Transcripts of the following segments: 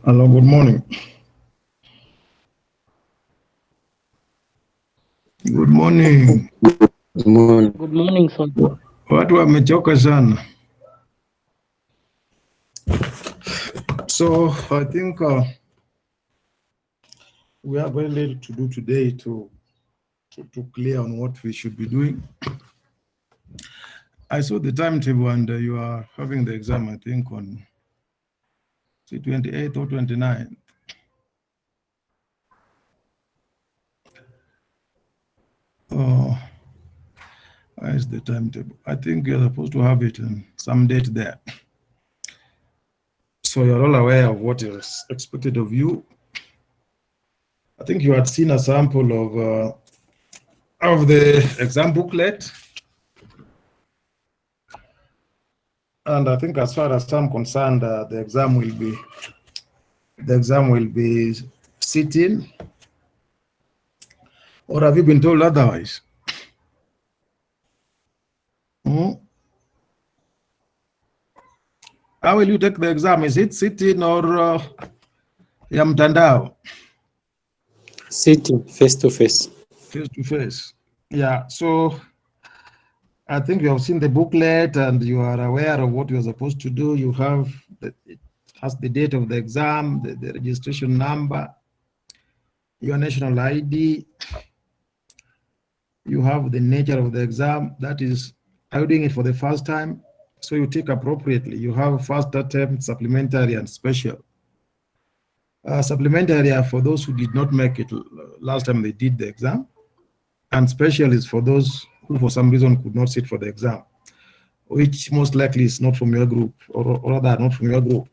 Hello, good morning. Good morning. Good morning. Good morning, sir. Watu wamechoka sana. So I think we are very little to do today to clear on what we should be doing. I saw the timetable and you are having the exam, I think, on 28th or 29th. Oh, where is the timetable? I think you're supposed to have it in some date there. So you're all aware of what is expected of you. I think you had seen a sample of the exam booklet. And I think as far as I'm concerned, the exam will be sitting. Or have you been told otherwise? Hmm? How will you take the exam? Is it sitting or ya mtandao? Sitting face to face. Face to face. Yeah, so I think you have seen the booklet and you are aware of what you're supposed to do. You have it has the date of the exam, the registration number, your national ID. You have the nature of the exam. That is, are you doing it for the first time? So you take appropriately. You have first attempt, supplementary, and special. Supplementary are for those who did not make it last time they did the exam, and special is for those who for some reason could not sit for the exam, which most likely is not from your group, or rather not from your group.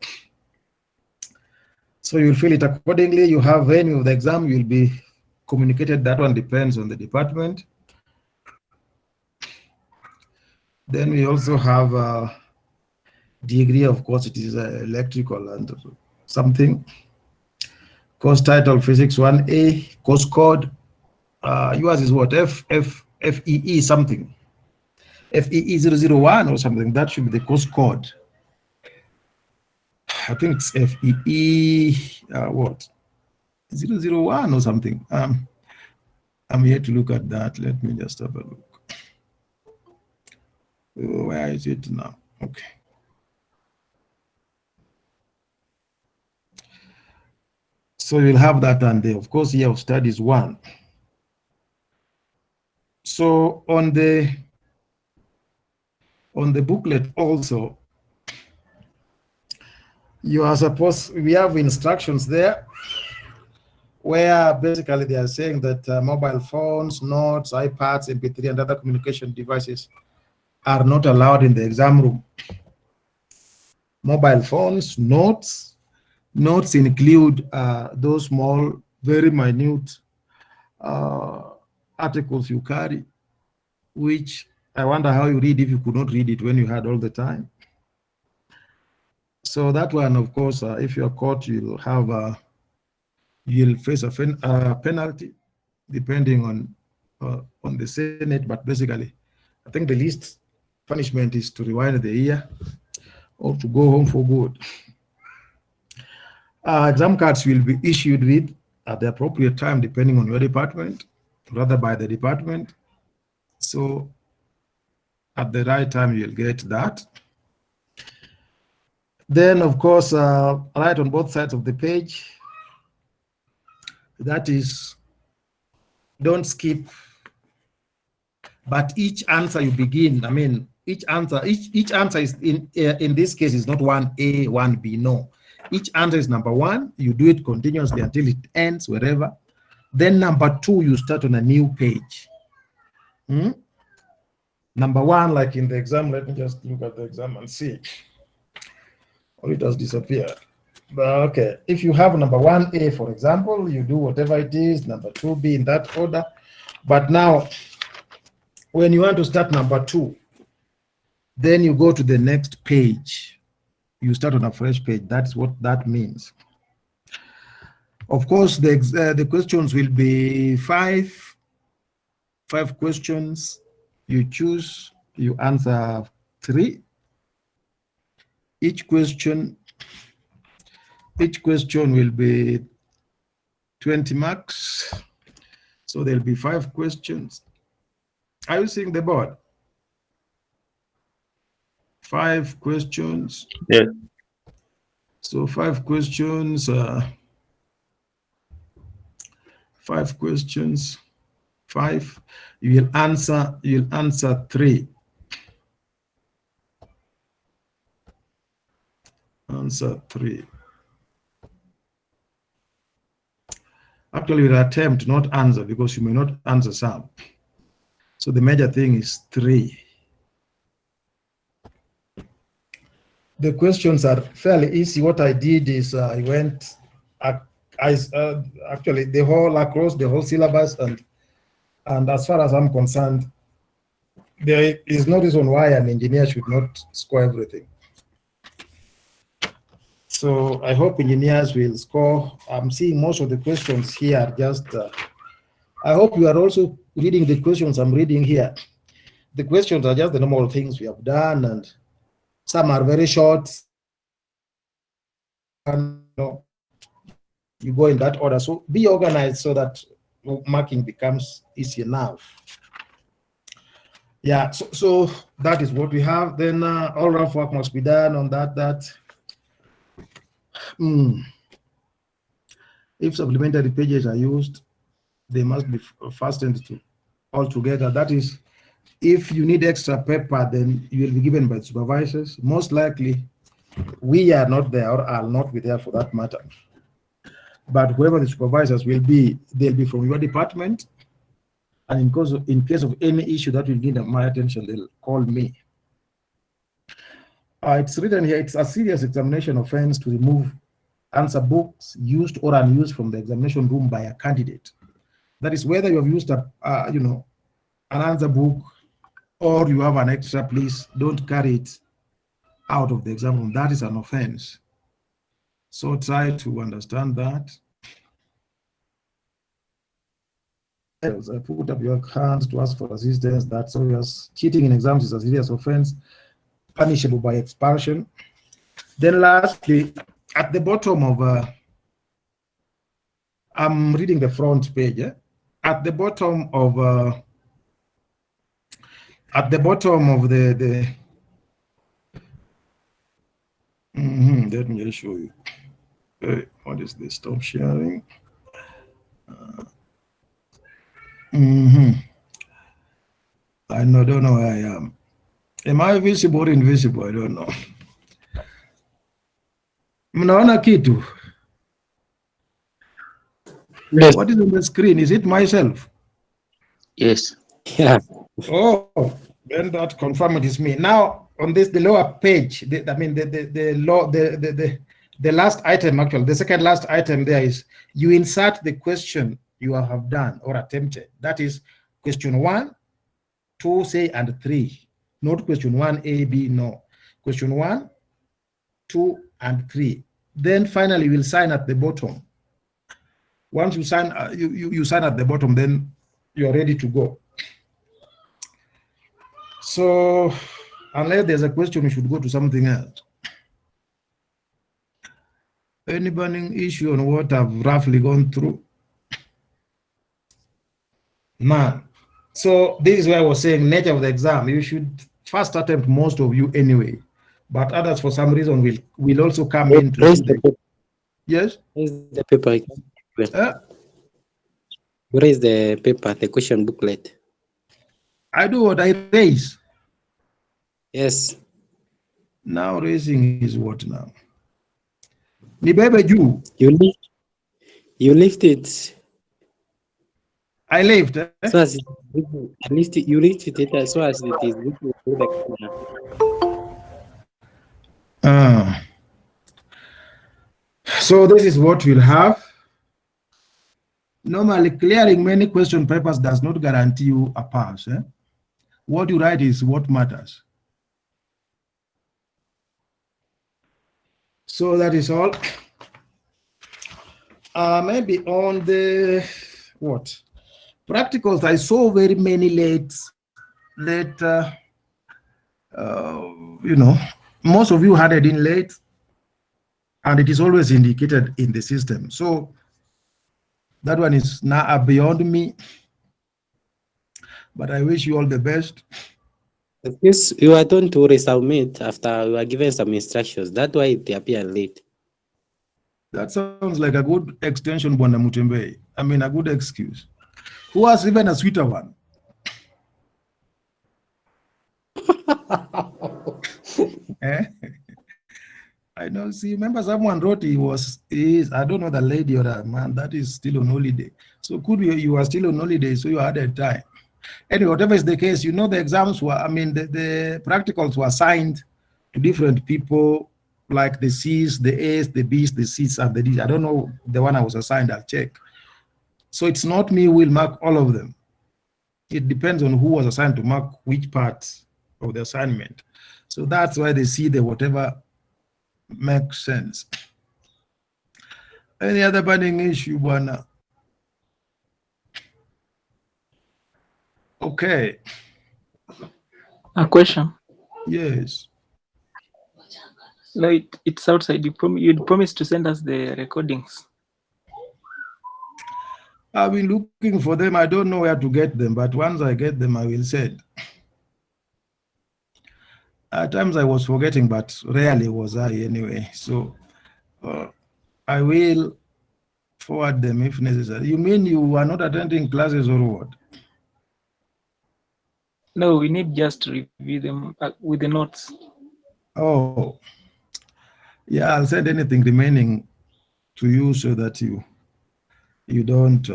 So you'll fill it accordingly. You have venue of the exam, you'll be communicated. That one depends on the department. Then we also have degree, of course, it is electrical and something. Course title, Physics 1A, course code. Yours is what? FEE something. FEE 001 or something. That should be the course code. I think it's FEE what? 001 or something. I'm here to look at that. Let me just have a look. Where is it now? Okay. So you'll have that, and of course, year of studies 1. So on the booklet also, you are supposed, we have instructions there where basically they are saying that mobile phones, notes, iPads, MP3, and other communication devices are not allowed in the exam room. Mobile phones, notes include those small, very minute articles you carry, which I wonder how you read if you could not read it when you had all the time. So that one, of course, if you're caught, you'll face a penalty, depending on the Senate. But basically, I think the least punishment is to rewind the year or to go home for good. Exam cards will be issued with at the appropriate time, depending on your department, rather by the department. So at the right time, you'll get that. Then, of course, right on both sides of the page, that is, don't skip, but each answer you begin, I mean, each answer is in this case is not 1A, 1B, no. Each answer is number 1. You do it continuously until it ends wherever. Then number 2, you start on a new page. Number 1, like in the exam, let me just look at the exam and see. Or it has disappeared. But okay, if you have number 1A, for example, you do whatever it is, number 2B in that order. But now, when you want to start number 2, then you go to the next page. You start on a fresh page. That's what that means. Of course, the questions will be five questions. You choose, you answer 3. Each question Each question will be 20 marks. So there'll be 5 questions. Are you seeing the board? 5 questions. Yeah. So 5 questions, 5 questions, 5. You'll answer 3. Answer 3. Actually, you'll attempt, not answer, because you may not answer some. So the major thing is 3. The questions are fairly easy. What I did is I went, actually the whole across the whole syllabus, and as far as I'm concerned, there is no reason why an engineer should not score everything. So I hope engineers will score. I'm seeing most of the questions here are just, I hope you are also reading the questions I'm reading here. The questions are just the normal things we have done, and some are very short. And you go in that order. So be organized so that marking becomes easy enough. Yeah, so that is what we have. Then all rough work must be done on that. If supplementary pages are used, they must be fastened to all together. That is, if you need extra paper, then you will be given by the supervisors. Most likely, we are not there, or I'll not be there for that matter. But whoever the supervisors will be, they'll be from your department. And in case of any issue that will need my attention, they'll call me. It's written here, it's a serious examination offense to remove answer books used or unused from the examination room by a candidate. That is, whether you have used an answer book or you have an extra, please don't carry it out of the exam room. That is an offense. So try to understand that. Put up your hands to ask for assistance. That's obvious. Cheating in exams is a serious offense, punishable by expulsion. Then lastly, at the bottom of, I'm reading the front page. At the bottom of, the let me just show you. What is this? Stop sharing. I don't know where I am. Am I visible or invisible? I don't know. Mnaona kitu? Yes. What is on the screen? Is it myself? Yes. Yeah. Oh, then that confirm it is me. Now on this, the lower page, the last item, actually, the second last item there is you insert the question you have done or attempted. That is question 1, 2, say, and 3. Not question 1, A, B, no. Question 1, 2, and 3. Then finally, you will sign at the bottom. Once you sign, you sign at the bottom, then you are ready to go. So, unless there's a question, we should go to something else. Any burning issue on what I've roughly gone through? None. So this is why I was saying nature of the exam. You should first attempt, most of you anyway, but others for some reason will also come in to see the. Yes. Where's the paper? Where is the paper? The question booklet. I do what I raise. Yes. Now raising is what now? Nibebe juu. You lift it. I lift. So as at least you lift it as so as it is. So this is what we'll have. Normally, clearing many question papers does not guarantee you a pass. What you write is what matters. So that is all. Maybe on the practicals, I saw very many late. Most of you had it in late. and it is always indicated in the system. So that one is now beyond me, but I wish you all the best. This you are done to resubmit after you are given some instructions. That's why they appear late. That sounds like a good extension, Bwana Mutembe. I mean, a good excuse. Who has even a sweeter one? Eh? I know. See, remember someone wrote I don't know the lady or the man that is still on holiday. So could you are still on holiday, so you had a time. Anyway, whatever is the case, you know the exams were, I mean, the practicals were assigned to different people, like the C's, the A's, the B's, the C's, and the D's. I don't know the one I was assigned, I'll check. So it's not me who will mark all of them. It depends on who was assigned to mark which part of the assignment. So that's why they see the whatever makes sense. Any other burning issue, Bwana? Okay. A question. Yes. No, it's outside. You'd promised to send us the recordings. I've been looking for them. I don't know where to get them, but once I get them, I will send. At times I was forgetting, but rarely was I anyway. So I will forward them if necessary. You mean you are not attending classes or what? No, we need just to review them with the notes. Oh, yeah, I'll send anything remaining to you so that you don't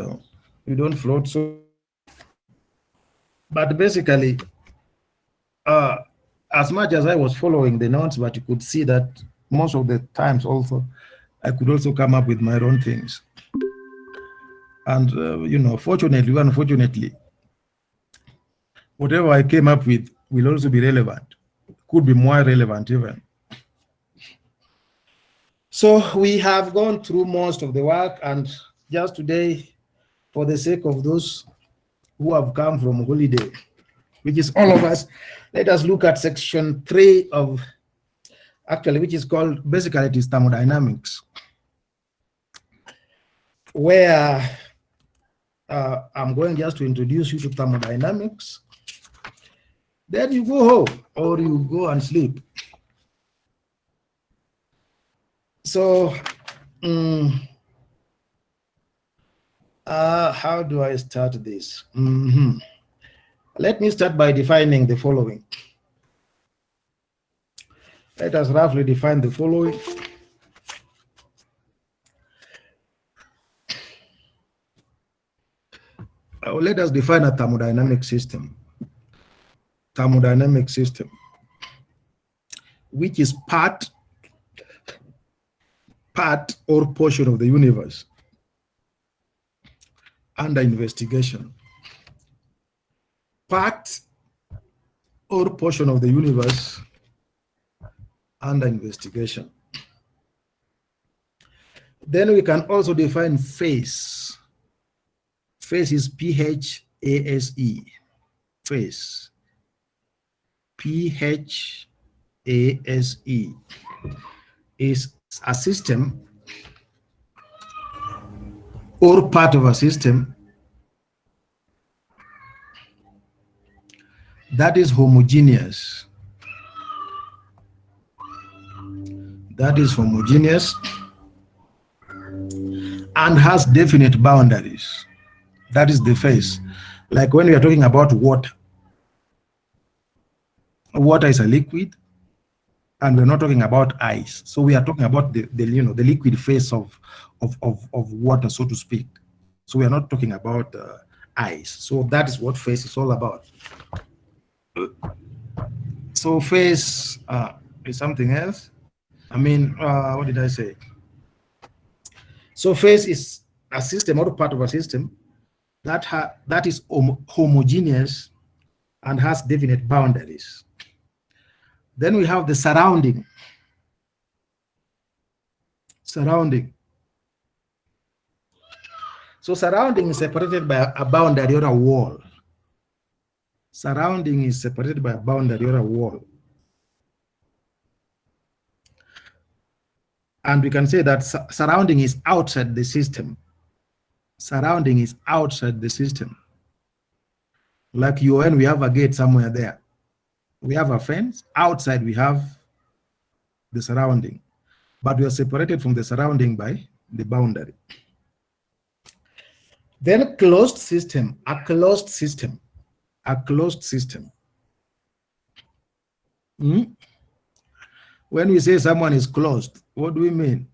float. So, but basically, as much as I was following the notes, but you could see that most of the times also, I could also come up with my own things. And, fortunately or unfortunately, whatever I came up with will also be relevant, could be more relevant even. So we have gone through most of the work, and just today, for the sake of those who have come from holiday, which is all of us, let us look at section 3 of, actually, which is called, basically it is thermodynamics, where I'm going just to introduce you to thermodynamics. Then you go home or you go and sleep. So, how do I start this? Let me start by defining the following. Let us roughly define the following. Let us define a thermodynamic system. Thermodynamic system, which is part or portion of the universe under investigation. Part or portion of the universe under investigation. Then we can also define phase. Phase is P-H-A-S-E. Phase. P-H-A-S-E is a system or part of a system that is homogeneous. That is homogeneous and has definite boundaries. That is the phase. Like when we are talking about water. Water is a liquid, and we're not talking about ice. So we are talking about the liquid phase of water, so to speak. So we are not talking about ice. So that is what phase is all about. So phase is something else. I mean, what did I say? So phase is a system or part of a system that is homogeneous and has definite boundaries. Then we have the surrounding. Surrounding. So surrounding is separated by a boundary or a wall. Surrounding is separated by a boundary or a wall. And we can say that surrounding is outside the system. Surrounding is outside the system. Like UN, we have a gate somewhere there. We have a fence. Outside, we have the surrounding. But we are separated from the surrounding by the boundary. Then closed system, a closed system, a closed system. When we say someone is closed, what do we mean?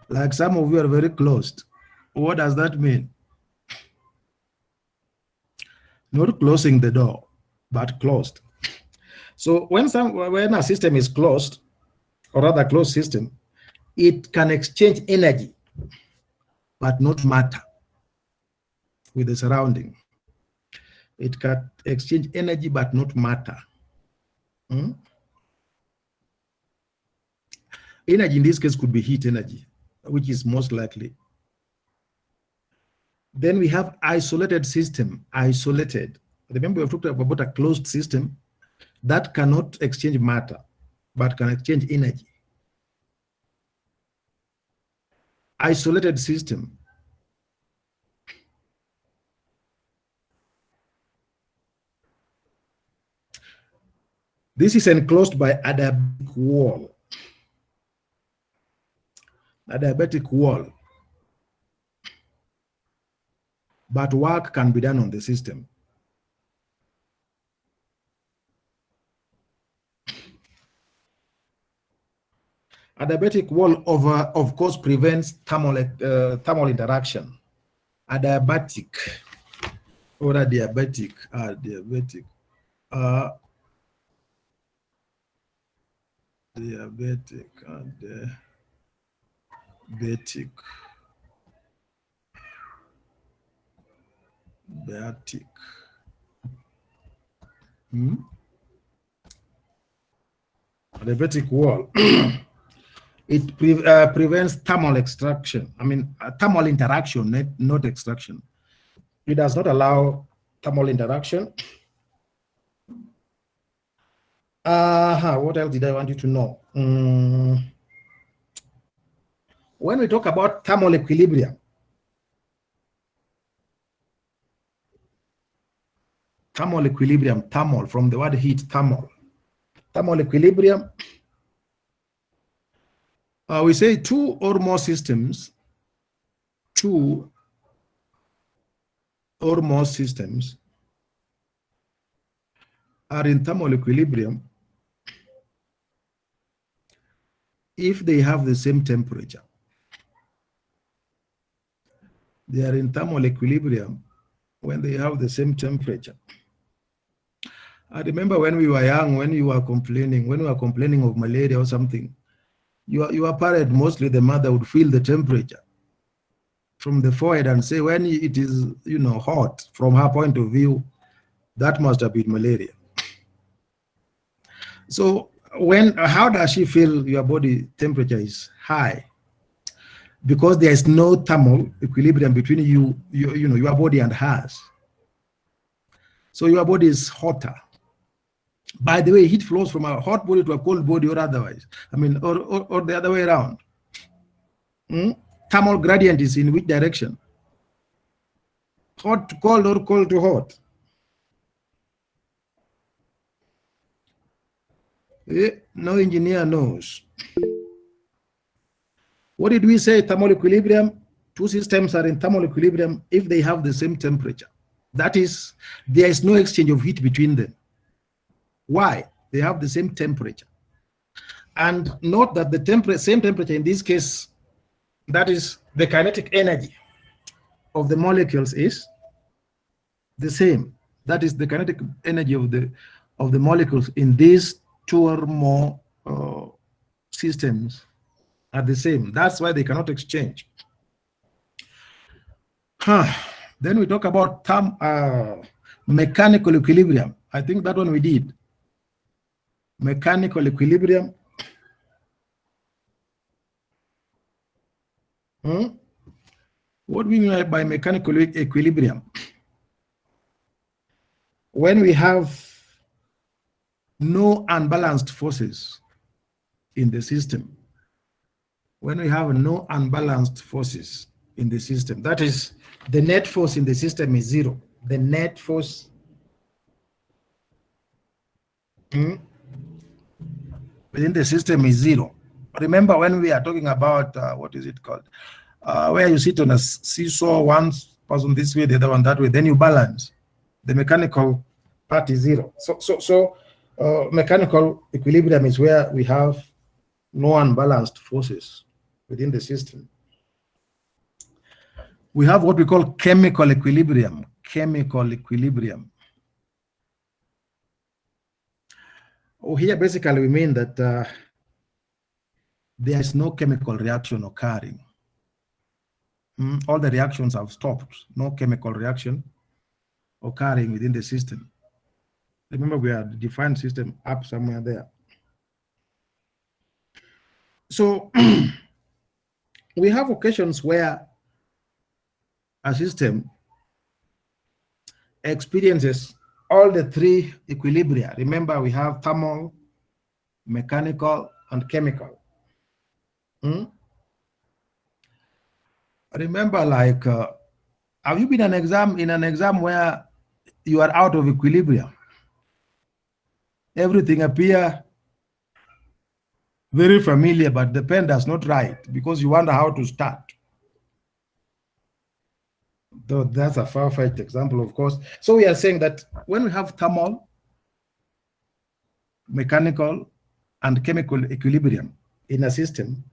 Like some of you are very closed. What does that mean? Not closing the door, but closed. So when a system is closed, or rather closed system, it can exchange energy, but not matter with the surrounding. It can exchange energy, but not matter. Energy in this case could be heat energy, which is most likely. Then we have isolated system, isolated. Remember, we've talked about a closed system that cannot exchange matter, but can exchange energy. Isolated system. This is enclosed by a diabatic wall. A diabatic wall. But work can be done on the system. A diabatic wall, of course, prevents thermal interaction. A diabatic or a diabetic, diabetic and diabetic. Diabetic wall. It prevents thermal extraction. I mean, thermal interaction, not extraction. It does not allow thermal interaction. What else did I want you to know? When we talk about thermal equilibrium, thermal from the word heat, thermal equilibrium, we say two or more systems are in thermal equilibrium if they have the same temperature. They are in thermal equilibrium when they have the same temperature. I remember when we were young, when we were complaining of malaria or something, your parent, mostly the mother, would feel the temperature from the forehead and say when it is, hot, from her point of view, that must have been malaria. So how does she feel your body temperature is high? Because there is no thermal equilibrium between your body and hers. So your body is hotter. By the way, heat flows from a hot body to a cold body or otherwise. I mean, or the other way around. Thermal gradient is in which direction? Hot to cold or cold to hot? No engineer knows. What did we say? Thermal equilibrium. Two systems are in thermal equilibrium if they have the same temperature. That is, there is no exchange of heat between them. Why? They have the same temperature. And note that the same temperature in this case, that is the kinetic energy of the molecules is the same. That is the kinetic energy of the molecules in these two or more systems are the same. That's why they cannot exchange. Then we talk about mechanical equilibrium. I think that one we did. Mechanical equilibrium. What do we mean by mechanical equilibrium? When we have no unbalanced forces in the system, when we have no unbalanced forces in the system, that is, the net force in the system is zero. The net force within the system is zero. Remember when we are talking about, what is it called? Where you sit on a seesaw, one person this way, the other one that way, then you balance. The mechanical part is zero. So mechanical equilibrium is where we have no unbalanced forces within the system. We have what we call chemical equilibrium. Chemical equilibrium. Here basically we mean that there is no chemical reaction occurring. All the reactions have stopped. No chemical reaction occurring within the system. Remember, we have defined system up somewhere there. So we have occasions where a system experiences all the three equilibria. Remember, we have thermal, mechanical, and chemical. Remember, like, have you been in an exam where you are out of equilibrium? Everything appear very familiar, but the pen does not write because you wonder how to start. Though that's a far-fetched example, of course. So we are saying that when we have thermal, mechanical, and chemical equilibrium in a system,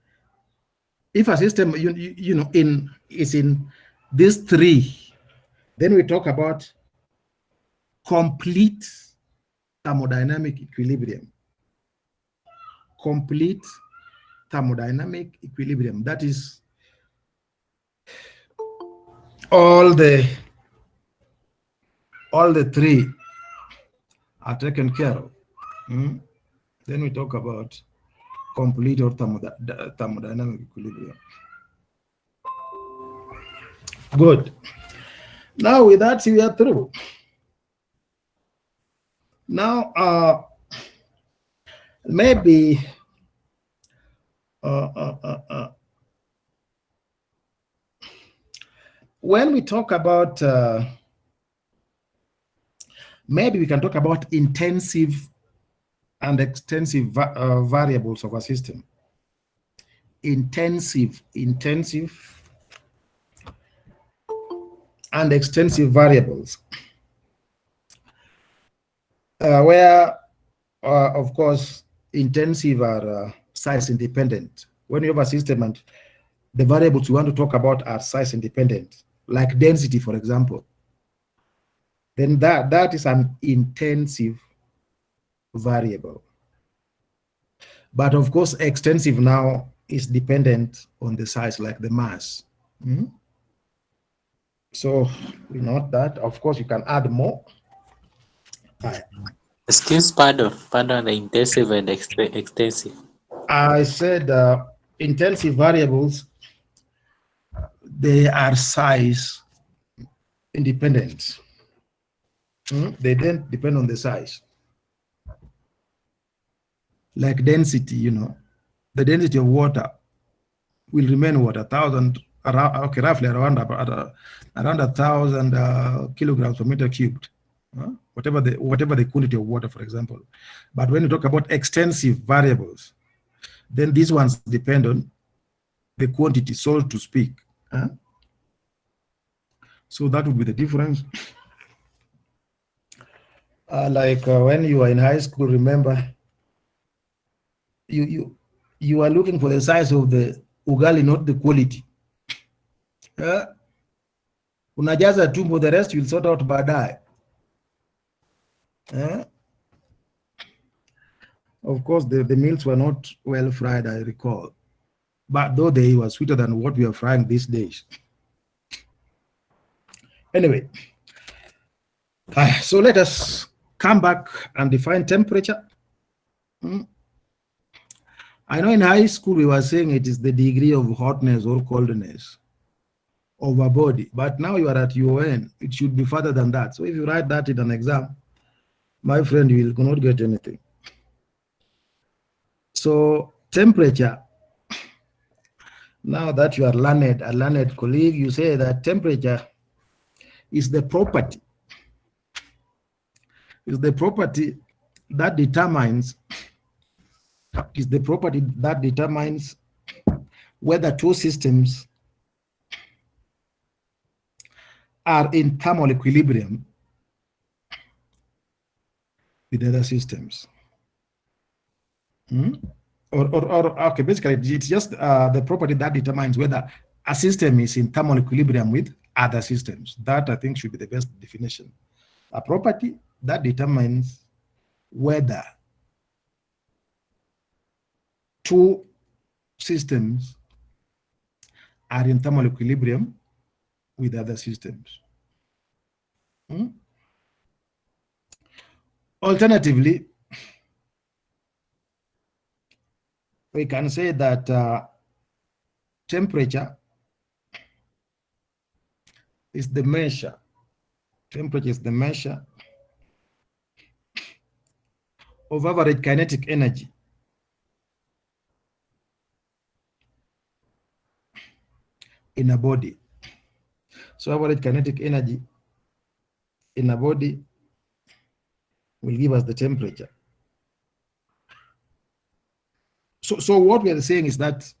if a system is in these three, then we talk about complete thermodynamic equilibrium. Complete thermodynamic equilibrium. That is, all the three are taken care of. Then we talk about complete or thermodynamic equilibrium. Good. Now with that, we are through. Now, maybe when we talk about, maybe we can talk about intensive and extensive variables of a system. Intensive and extensive variables, where, of course, intensive are size independent. When you have a system and the variables you want to talk about are size independent, like density, for example, then that is an intensive variable. But of course, extensive now is dependent on the size, like the mass. So we note that. Of course, you can add more. Excuse, pardon, the intensive and extensive. I said intensive variables, they are size independent. They don't depend on the size. Like density, the density of water will remain what, 1,000, roughly around 1,000 kilograms per meter cubed. Whatever the quantity of water, for example. But when you talk about extensive variables, then these ones depend on the quantity, so to speak. So that would be the difference. Like when you are in high school, remember, you are looking for the size of the ugali, not the quality. Unajaza tumbo, the rest you'll sort out baadaye. Of course, the meals were not well fried, I recall. But though they were sweeter than what we are frying these days. Anyway, so let us come back and define temperature. I know in high school we were saying it is the degree of hotness or coldness of a body, but now you are at UN, it should be further than that. So if you write that in an exam, my friend, you will not get anything. So temperature, now that you are learned, a learned colleague, you say that temperature is the property that determines whether two systems are in thermal equilibrium with other systems. Okay, basically it's just the property that determines whether a system is in thermal equilibrium with other systems. That I think should be the best definition. A property that determines whether two systems are in thermal equilibrium with other systems. Alternatively, we can say that temperature is the measure. Temperature is the measure of average kinetic energy in a body. So average kinetic energy in a body will give us the temperature. So what we are saying is that,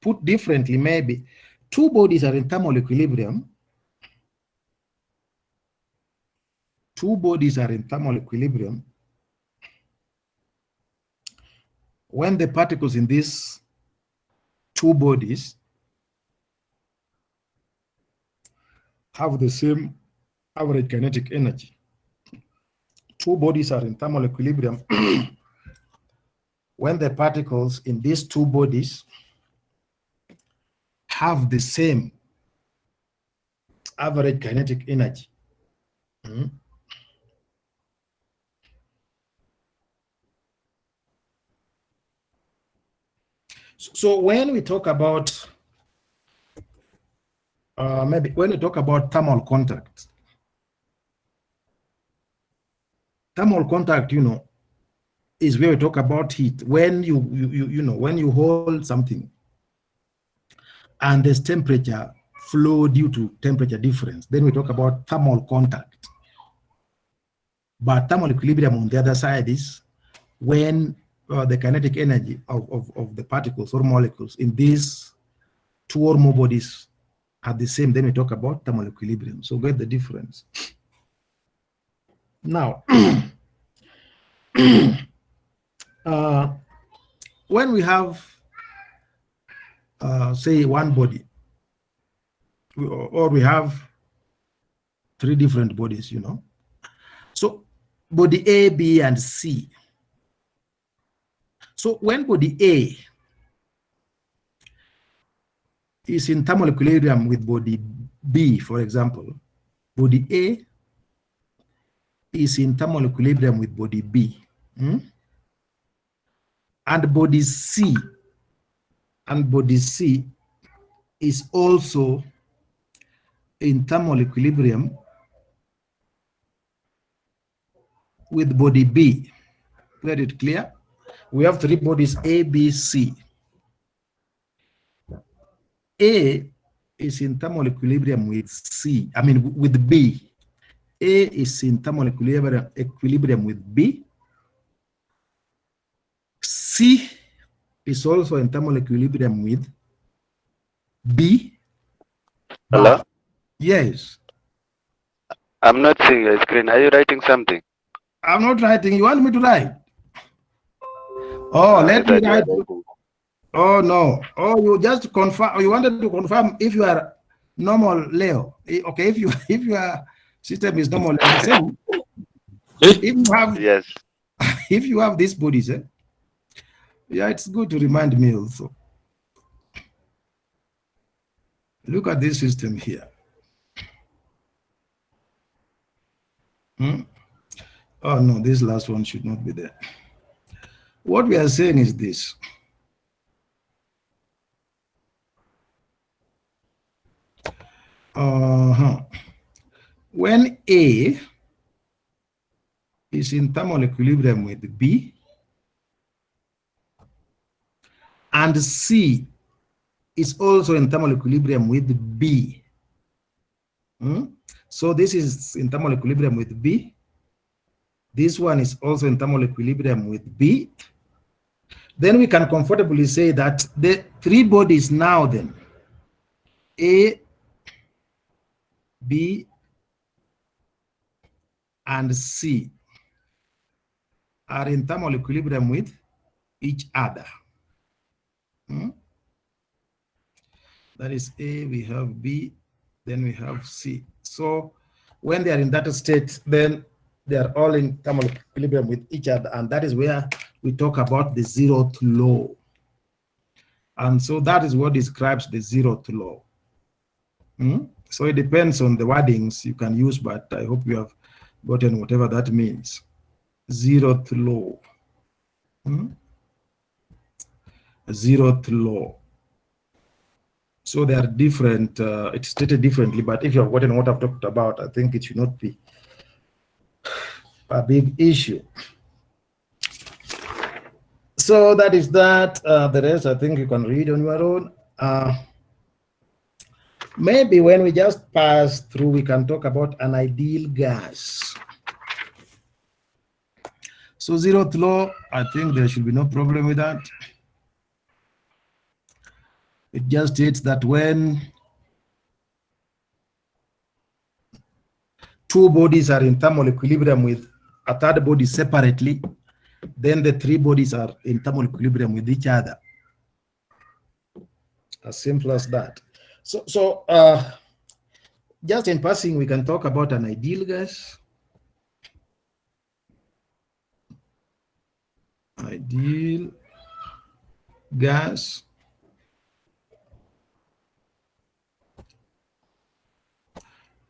put differently, maybe two bodies are in thermal equilibrium. Two bodies are in thermal equilibrium when the particles in these two bodies have the same average kinetic energy. Two bodies are in thermal equilibrium when the particles in these two bodies have the same average kinetic energy. So when we talk about maybe when we talk about thermal contact, is where we talk about heat. When when you hold something and there's temperature flow due to temperature difference, then we talk about thermal contact. But thermal equilibrium on the other side is when the kinetic energy of the particles or molecules in these two or more bodies are the same, then we talk about thermal equilibrium. So get the difference. Now, when we have, say, one body, or we have three different bodies, So body A, B, and C. So when body A is in thermal equilibrium with body B, for example, body A is in thermal equilibrium with body B. And body C is also in thermal equilibrium with body B. Get it clear? We have three bodies, A, B, C. A is in thermal equilibrium with with B. A is in thermal equilibrium with B. C is also in thermal equilibrium with B. Hello? Yes. I'm not seeing your screen. Are you writing something? I'm not writing. You want me to write? Oh, let me write. Oh, no. Oh, you just confirm. You wanted to confirm if you are normal, Leo. Okay, if your system is normal, if you have, yes. if you have these bodies, yeah, it's good to remind me also. Look at this system here. Oh no, this last one should not be there. What we are saying is this. When A is in thermal equilibrium with B, and C is also in thermal equilibrium with B. So this is in thermal equilibrium with B. This one is also in thermal equilibrium with B. Then we can comfortably say that the three bodies now then, A, B, and C, are in thermal equilibrium with each other. That is A, we have B, then we have C. So when they are in that state, then they are all in thermal equilibrium with each other, and that is where we talk about the zeroth law. And so that is what describes the zeroth law. So it depends on the wordings you can use, but I hope you have gotten whatever that means. Zeroth law. Zeroth law. So they are different, it's stated differently, but if you have gotten what I've talked about, I think it should not be a big issue. So that is that. The rest, I think you can read on your own. Maybe when we just pass through, we can talk about an ideal gas. So zeroth law, I think there should be no problem with that. It just states that when two bodies are in thermal equilibrium with a third body separately, then the three bodies are in thermal equilibrium with each other. As simple as that. So just in passing, we can talk about an ideal gas. Ideal gas.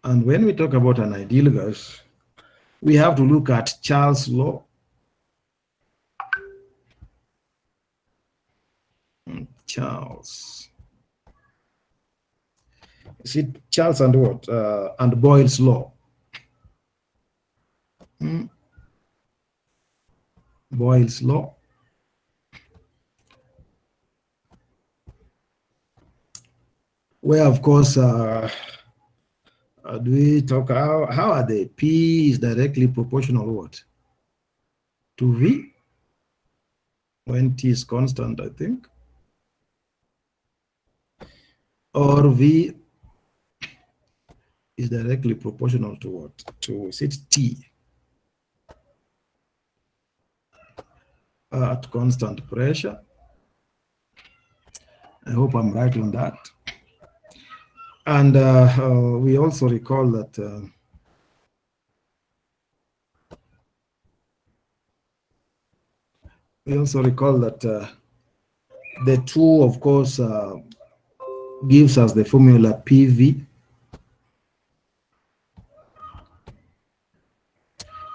And when we talk about an ideal gas, we have to look at Charles' law. Charles. Is it Charles and what? And Boyle's law. Boyle's law. Where, of course, do we talk how are they? P is directly proportional what? To V, when T is constant, I think. Or V is directly proportional to what? To, is it T? At constant pressure. I hope I'm right on that. And we also recall that the two, of course, gives us the formula PV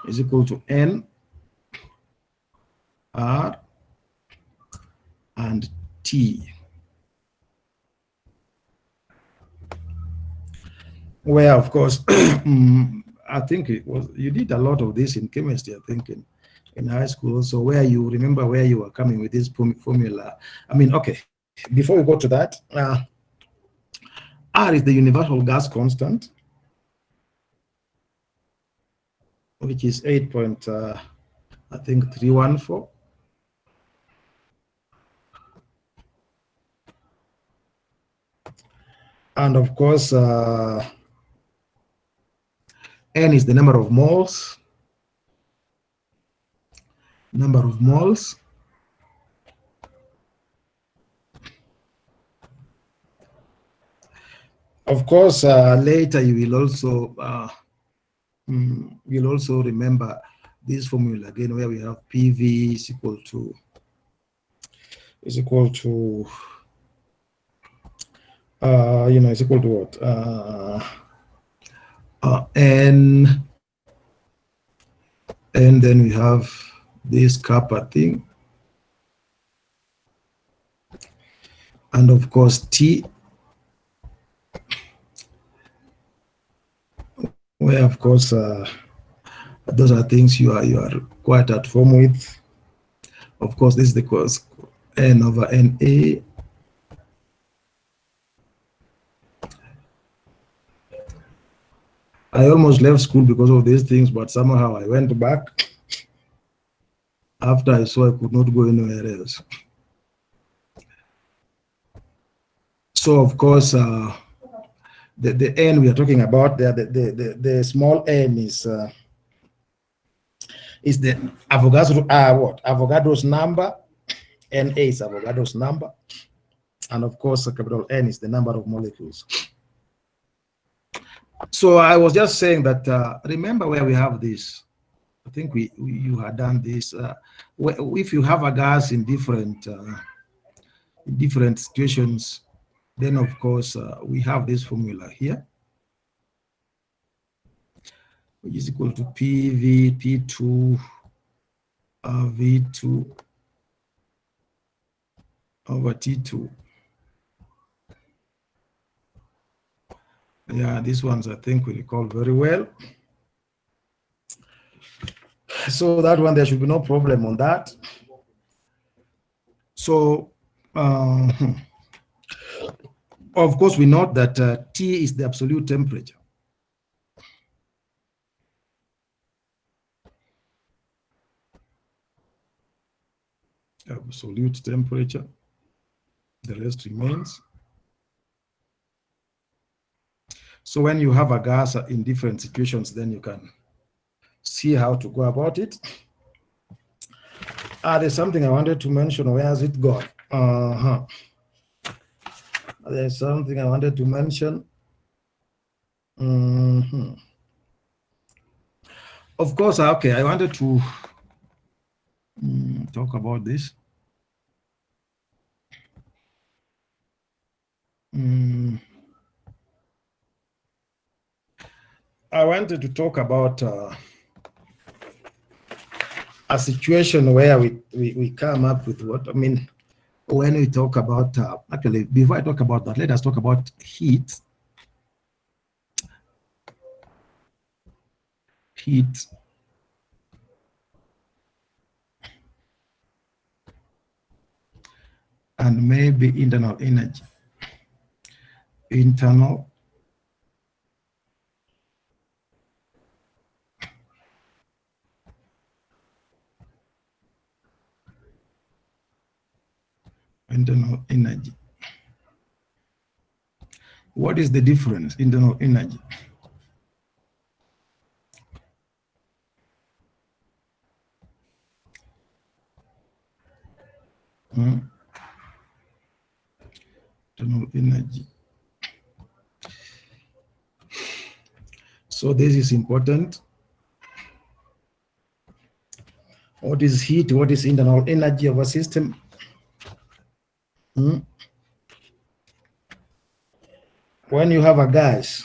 is equal to N R and T, where, of course, I think it was, you did a lot of this in chemistry, I think, in high school also, where you remember where you were coming with this formula. I mean, okay, before we go to that, R is the universal gas constant, which is 8.314. And of course, N is the number of moles. Number of moles. Of course, later you will also you'll also remember this formula again, where we have PV is equal to is equal to what? N, and then we have this kappa thing, and of course T, where of course those are things you are quite at home with. Of course, this is the N over NA I almost left school because of these things, but somehow I went back after I saw I could not go anywhere else. So of course, the N we are talking about there, the small n is the Avogadro's number. Na is Avogadro's number, and of course, capital N is the number of molecules. So I was just saying that remember where we have this. I think you had done this. If you have a gas in different situations, then of course we have this formula here, which is equal to PV P2 V2 over T2. Yeah, these ones I think we recall very well. So that one, there should be no problem on that. So, of course, we note that T is the absolute temperature. Absolute temperature. The rest remains. So when you have a gas in different situations, then you can see how to go about it. There's something I wanted to mention. Where has it gone? There's something I wanted to mention. Of course, okay, I wanted to talk about this. I wanted to talk about a situation where we come up with what, I mean, when we talk about, actually, before I talk about that, let us talk about heat. Heat. And maybe internal energy. Internal energy. What is the difference? Internal energy. Internal energy. So this is important. What is heat? What is internal energy of a system? When you have a gas,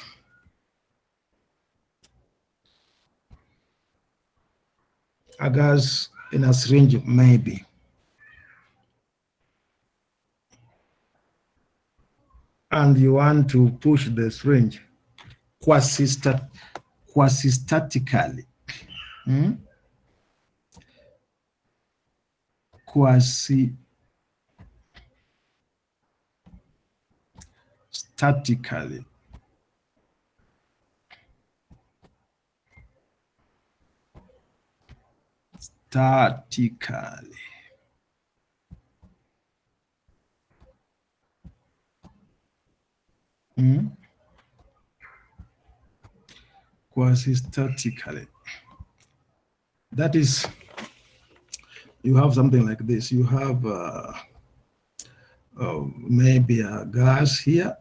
in a syringe, maybe, and you want to push the syringe quasi-statically. Quasi-statically. Quasi-statically. That is, you have something like this. You have maybe a gas here,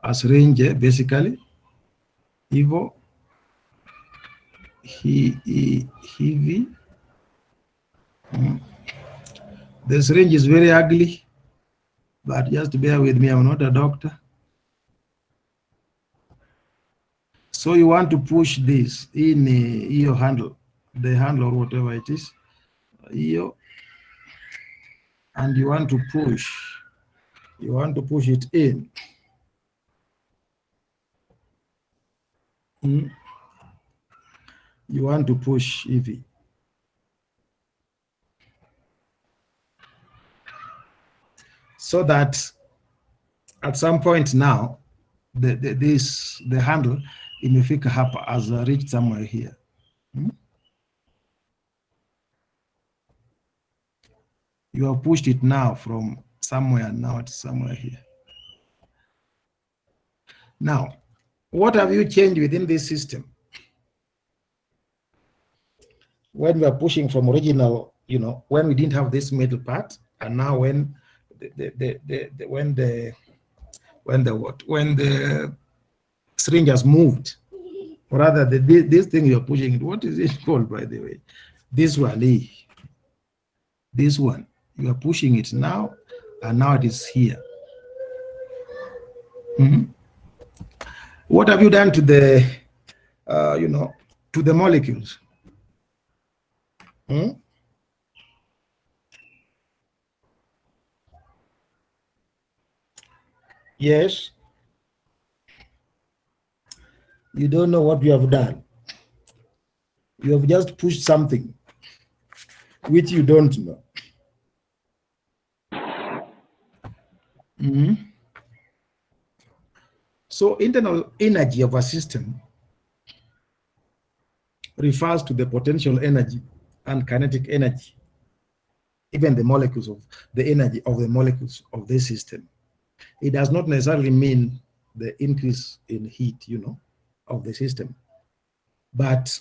a syringe, basically. Evo, heavy. The syringe is very ugly, but just bear with me, I'm not a doctor. So you want to push this in your handle, the handle or whatever it is, and you want to push it in. You want to push EV. so that at some point now, the handle imefika hapa has reached somewhere here. You have pushed it now from somewhere now to somewhere here. Now, what have you changed within this system? When we are pushing from original, when we didn't have this middle part, and now when the syringe has moved, or rather this thing you're pushing, what is it called, by the way? This one, this one, you are pushing it now, and now it is here. What have you done to the, to the molecules? Yes. You don't know what you have done. You have just pushed something which you don't know. So internal energy of a system refers to the potential energy and kinetic energy, even the molecules of the energy of the molecules of this system. It does not necessarily mean the increase in heat, of the system. But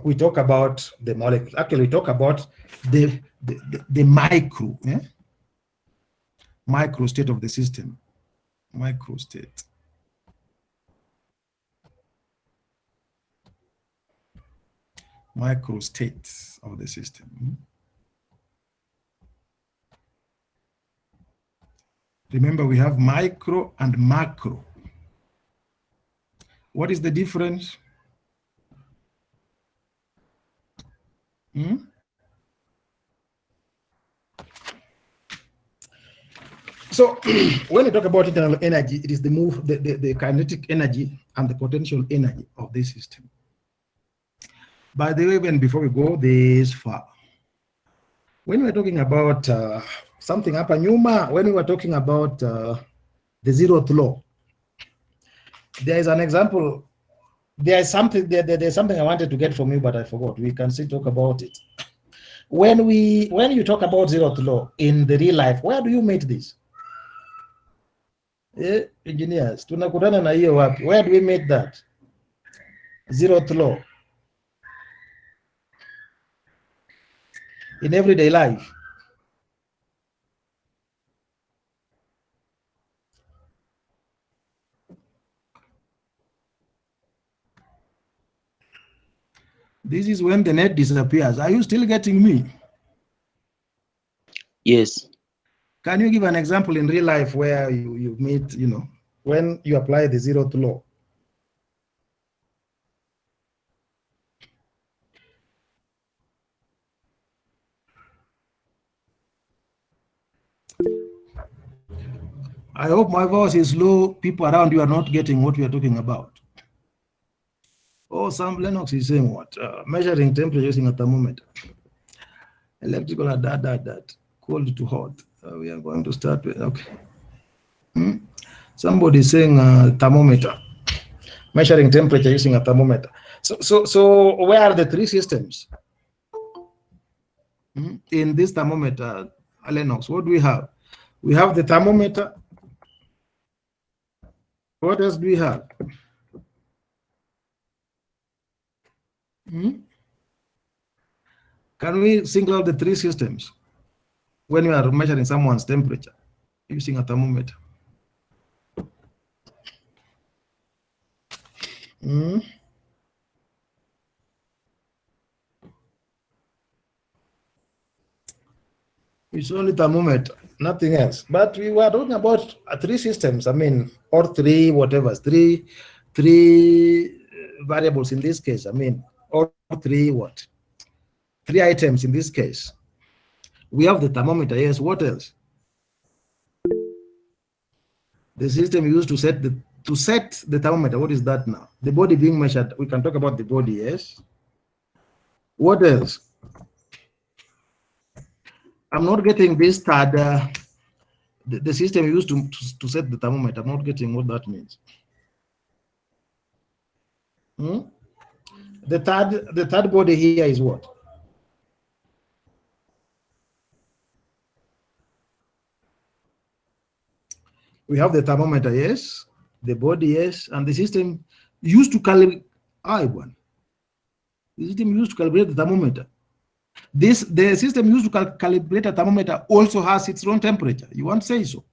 we talk about the molecules. Actually, we talk about the micro state of the system. Micro state. Micro states of the system. Remember, we have micro and macro. What is the difference? So when we talk about internal energy, it is the kinetic energy and the potential energy of this system. By the way, even before we go this far, when we're talking about something hapa nyuma, when we were talking about the zeroth law, there is an example. There's something I wanted to get from you, but I forgot. We can still talk about it. When you talk about zeroth law in the real life, where do you meet this? Engineers, tunakutana na hiyo wapi? Where do we meet that? Zeroth law in everyday life. This is when the net disappears. Are you still getting me? Yes. Can you give an example in real life where you meet, when you apply the zeroth law? I hope my voice is low. People around you are not getting what we are talking about. Oh, Sam Lennox is saying what? Measuring temperature using a thermometer. Electrical, that. Cold to hot. We are going to start with, okay. Somebody is saying thermometer. Measuring temperature using a thermometer. So where are the three systems? In this thermometer, Lennox, what do we have? We have the thermometer. What else do we have? Can we single out the three systems when we are measuring someone's temperature using a thermometer? It's only thermometer, nothing else. But we were talking about three systems. I mean, or three, whatever, three variables in this case. I mean, or three what? Three items in this case. We have the thermometer. Yes. What else? The system used to set the thermometer. What is that now? The body being measured. We can talk about the body. Yes. What else? I'm not getting this third the system used to set the thermometer. I'm not getting what that means. The third body here is what? We have the thermometer, yes, the body, yes, and the system used to calibrate. The system used to calibrate the thermometer. The system used to calibrate a thermometer also has its own temperature. You won't say so?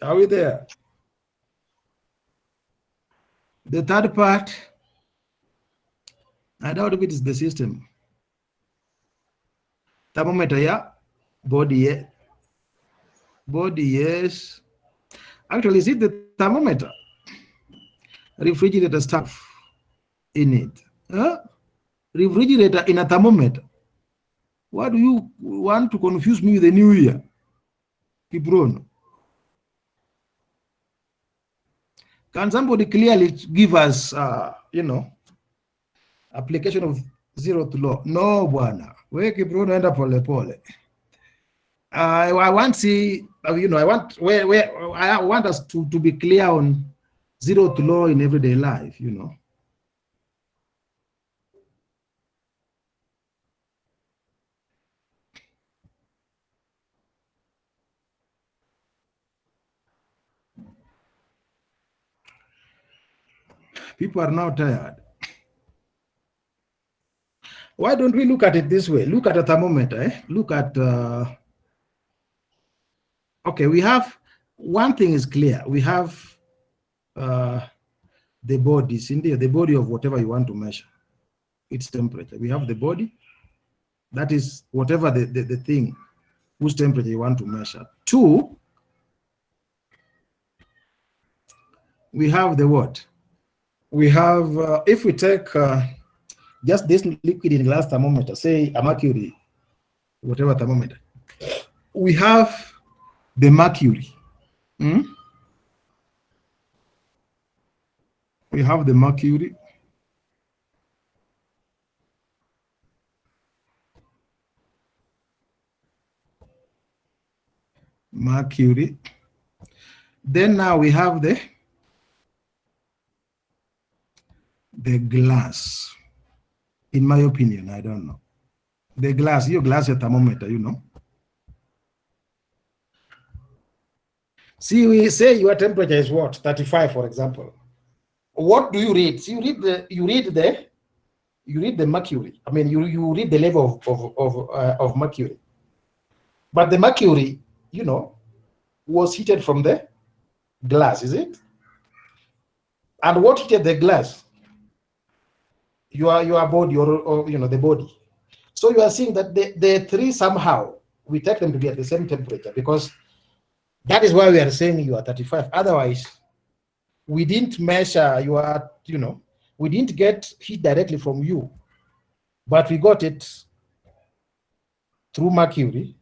Are we there? The third part, I doubt if it is the system. Thermometer, yeah. Body, yeah. Body, yes. Actually, is it the thermometer? Refrigerator stuff in it. Refrigerator in a thermometer. Why do you want to confuse me with the new year? Kibron. Can somebody clearly give us, application of zeroth law? No, Bwana. Where Kibron enda pole pole. I want to see, I want us to be clear on zeroth law in everyday life, People are now tired. Why don't we look at it this way? Look at a thermometer. Look at, okay, we have, one thing is clear. We have the bodies in there, the body of whatever you want to measure, its temperature. We have the body, that is whatever the thing whose temperature you want to measure. Two, we have the what? We have, if we take just this liquid in glass thermometer, say a mercury, whatever thermometer, we have the mercury. We have the mercury. Mercury. Then now we have the glass. In my opinion, I don't know. The glass, your glass, your thermometer, See, we say your temperature is what? 35, for example. What do you read? So you read the mercury. I mean, you read the level of mercury. But the mercury, was heated from the glass, is it? And what heated the glass? Your body, or the body. So you are seeing that the three somehow we take them to be at the same temperature, because that is why we are saying you are 35. Otherwise, we didn't measure your, we didn't get heat directly from you, but we got it through mercury,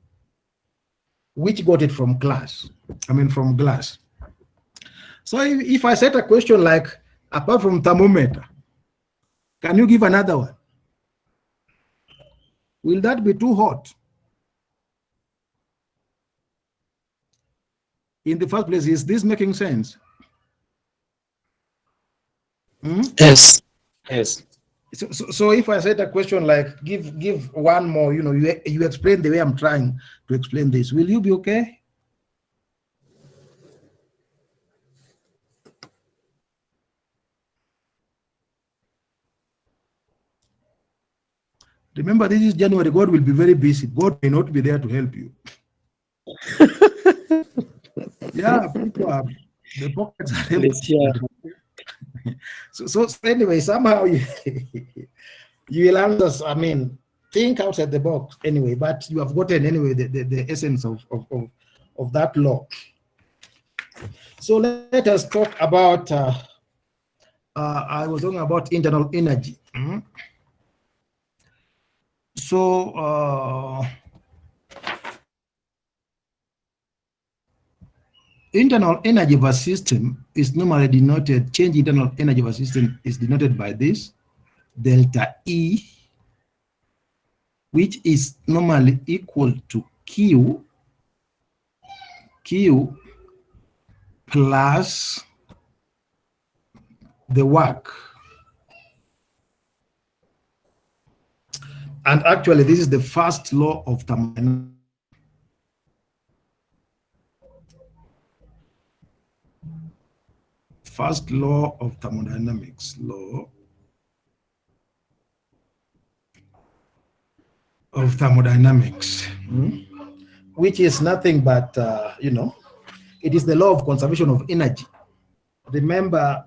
which got it from glass. From glass. So if I set a question like, apart from thermometer, can you give another one? Will that be too hot? In the first place, is this making sense? Yes. Yes. So if I said a question like, give one more, you explain the way I'm trying to explain this, will you be okay? Remember, this is January. God will be very busy. God may not be there to help you. Yeah, people are, the pockets are empty. So anyway, somehow you will answer. Think outside the box anyway, but you have gotten anyway the essence of that law. So let us talk about, I was talking about internal energy. So internal energy of a system is normally denoted, change internal energy of a system is denoted by this, delta E, which is normally equal to Q plus the work. And actually, this is the first law of thermodynamics. First law of thermodynamics, which is nothing but, it is the law of conservation of energy. Remember,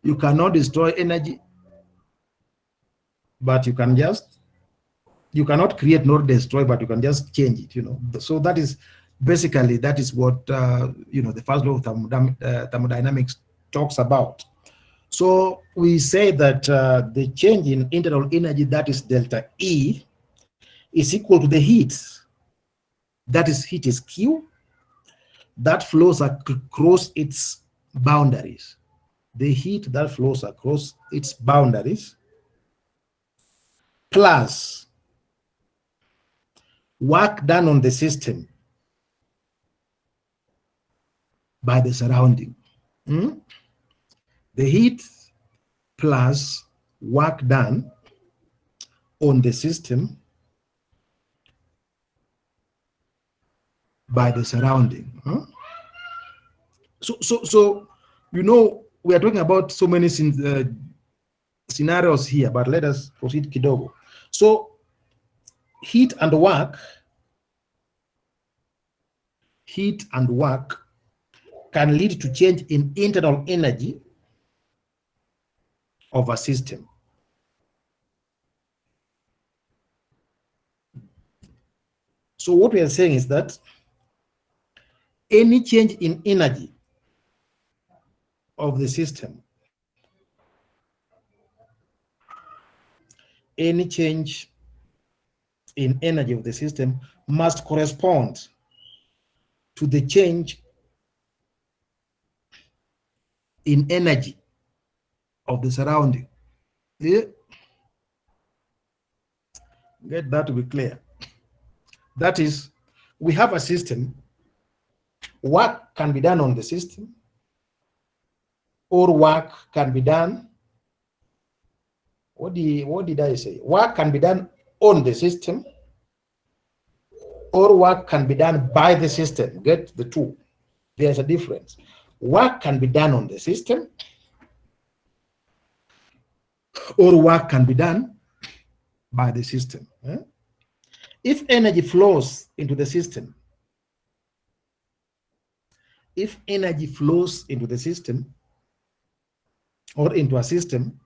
you cannot destroy energy, but you cannot create nor destroy, but you can just change it, So that is basically, that is what, the first law of thermodynamics talks about. So we say that the change in internal energy, that is delta E, is equal to the heat. That is, heat is Q, that flows across its boundaries. The heat that flows across its boundaries, plus work done on the system by the surrounding. The heat plus work done on the system by the surrounding. So we are talking about so many scenarios here, but let us proceed kidogo. So heat and work can lead to change in internal energy of a system. So what we are saying is that any change in energy of the system, any change in energy of the system must correspond to the change in energy of the surrounding. Yeah? Get that to be clear. That is, we have a system, work can be done on the system, or work can be done, what did I say? Work can be done on the system, or work can be done by the system. Get the two. There's a difference. Work can be done on the system, or work can be done by the system. If energy flows into the system, or into a system,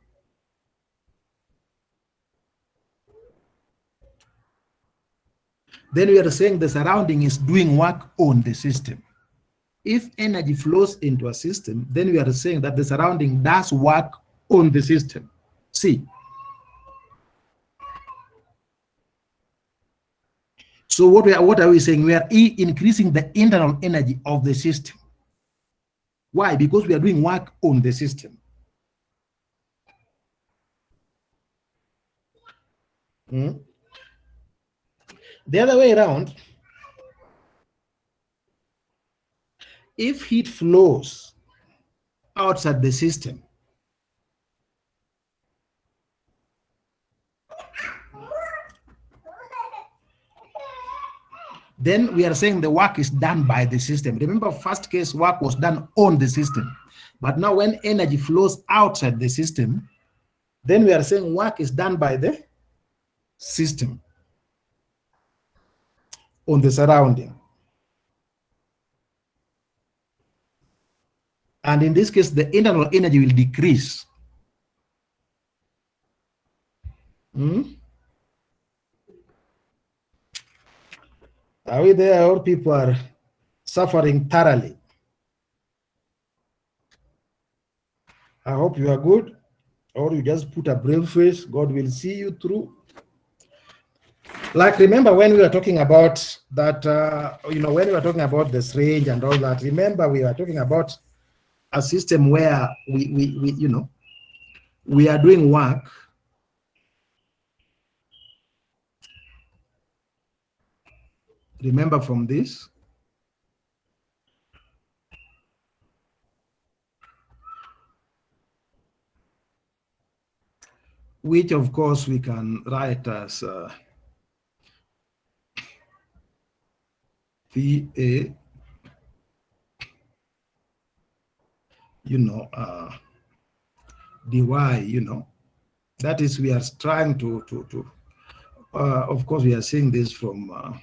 then we are saying the surrounding is doing work on the system. If energy flows into a system, then we are saying that the surrounding does work on the system. See. So what are we saying? We are increasing the internal energy of the system. Why? Because we are doing work on the system. The other way around, if heat flows outside the system, then we are saying the work is done by the system. Remember, first case, work was done on the system. But now when energy flows outside the system, then we are saying work is done by the system on the surrounding. And in this case, the internal energy will decrease. Are we there, or people are suffering thoroughly? I hope you are good, or you just put a brave face. God will see you through. Like, remember when we were talking about that, when we were talking about this range and all that, remember we were talking about a system where we are doing work. Remember from this? Which of course we can write as VA, dy, that is, we are trying to of course we are seeing this from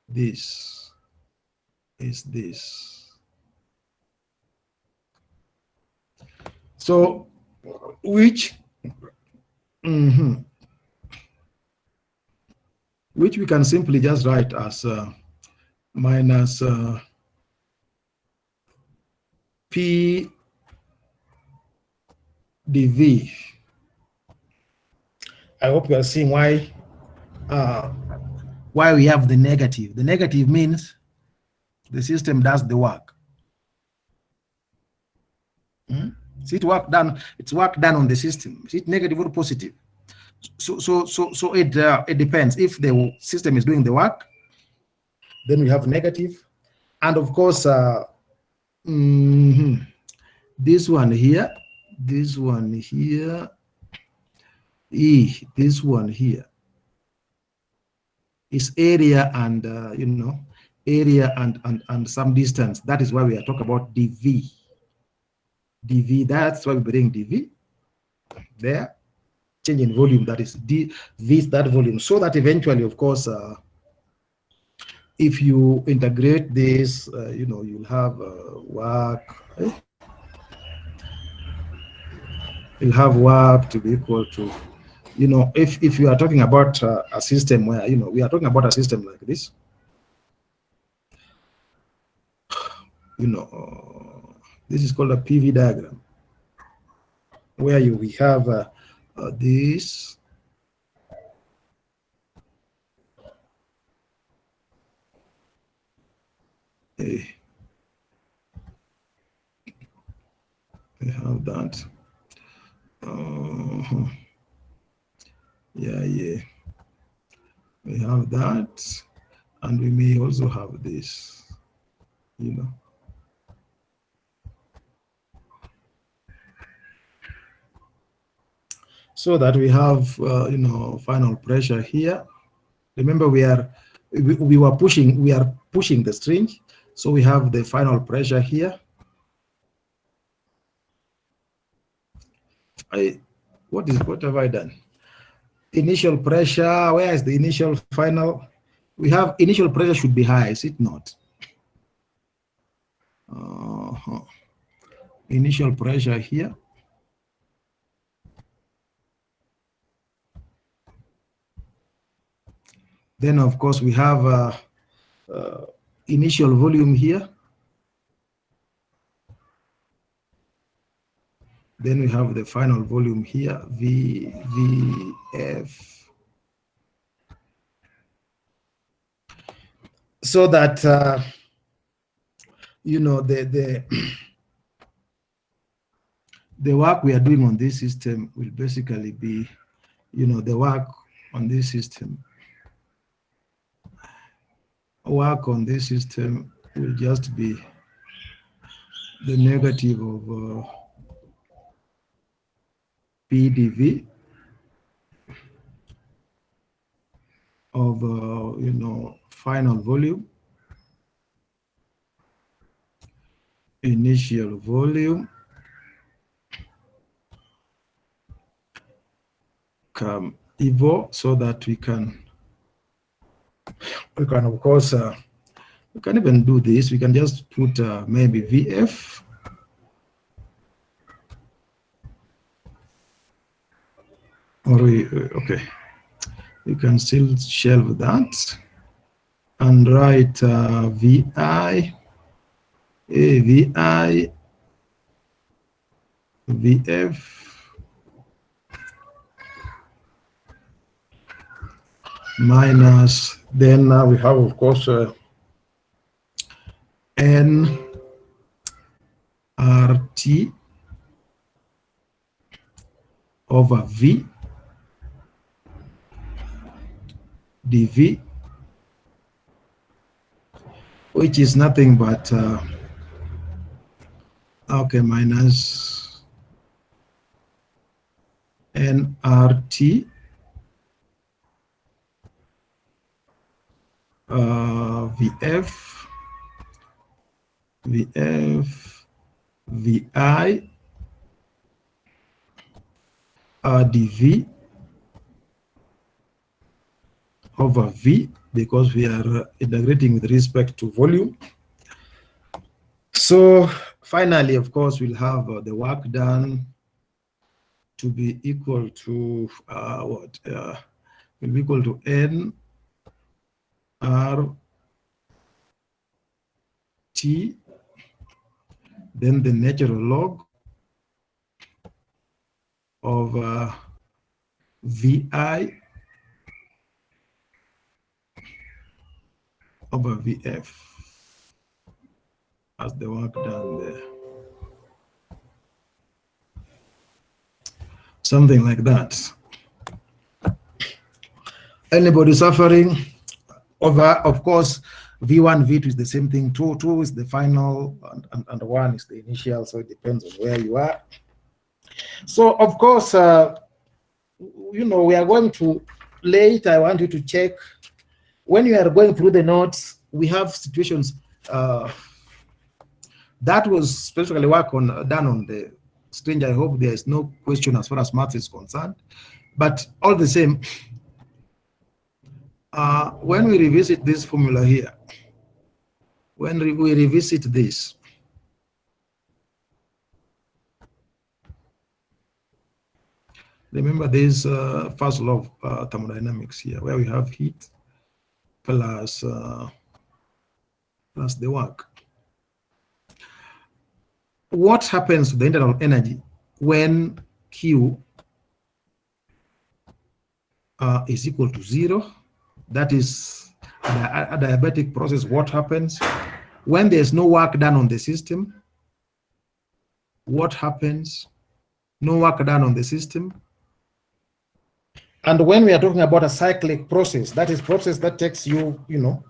this is this. So which we can simply just write as minus P dV. I hope you are seeing why we have the negative. The negative means the system does the work. See, it's work done on the system. Is it negative or positive? So it depends. If the system is doing the work, then we have negative. And of course, this one here, this one here, this one here is area and area and some distance. That is why we are talking about dV. dV, that's why we bring dV there. Change in volume, that is dV, that volume. So that eventually, of course, if you integrate this, you'll have work. You'll have work to be equal to, if you are talking about a system where, we are talking about a system like this, this is called a PV diagram, where we have this. We have that. Yeah. We have that, and we may also have this, So that we have, final pressure here. Remember, we are pushing the string, so we have the final pressure here. What have I done? Initial pressure, where is the initial final? We have initial pressure should be high, is it not? Initial pressure here. Then, of course, we have initial volume here. Then we have the final volume here, VF. So that, the work we are doing on this system will basically be, the work on this system. Work on this system will just be the negative of PdV of final volume, initial volume, evo, so that we can of course we can even do this. We can just put maybe VF or okay, you can still shelve that and write VI VF minus, then we have, of course, N RT over V dV, which is nothing but okay, minus nRT VF VI dV over V, because we are integrating with respect to volume. So finally, of course, we'll have the work done to be equal to what? Will be equal to N R T, then the natural log of VI over VF as the work done there. Something like that. Anybody suffering? Over, of course, V1, V2 is the same thing. 2 is the final, and 1 is the initial, so it depends on where you are. So, of course, you know, we are going to, later, I want you to check, when you are going through the notes, we have situations that was specifically done on the strange. I hope there is no question as far as maths is concerned, but all the same, when we revisit this formula here, when we revisit this, remember this first law of thermodynamics here, where we have heat plus plus the work. What happens to the internal energy when Q is equal to 0? That is a diabatic process. What happens when there's no work done on the system? What happens? No work done on the system. And when we are talking about a cyclic process, that is process that takes you, you know,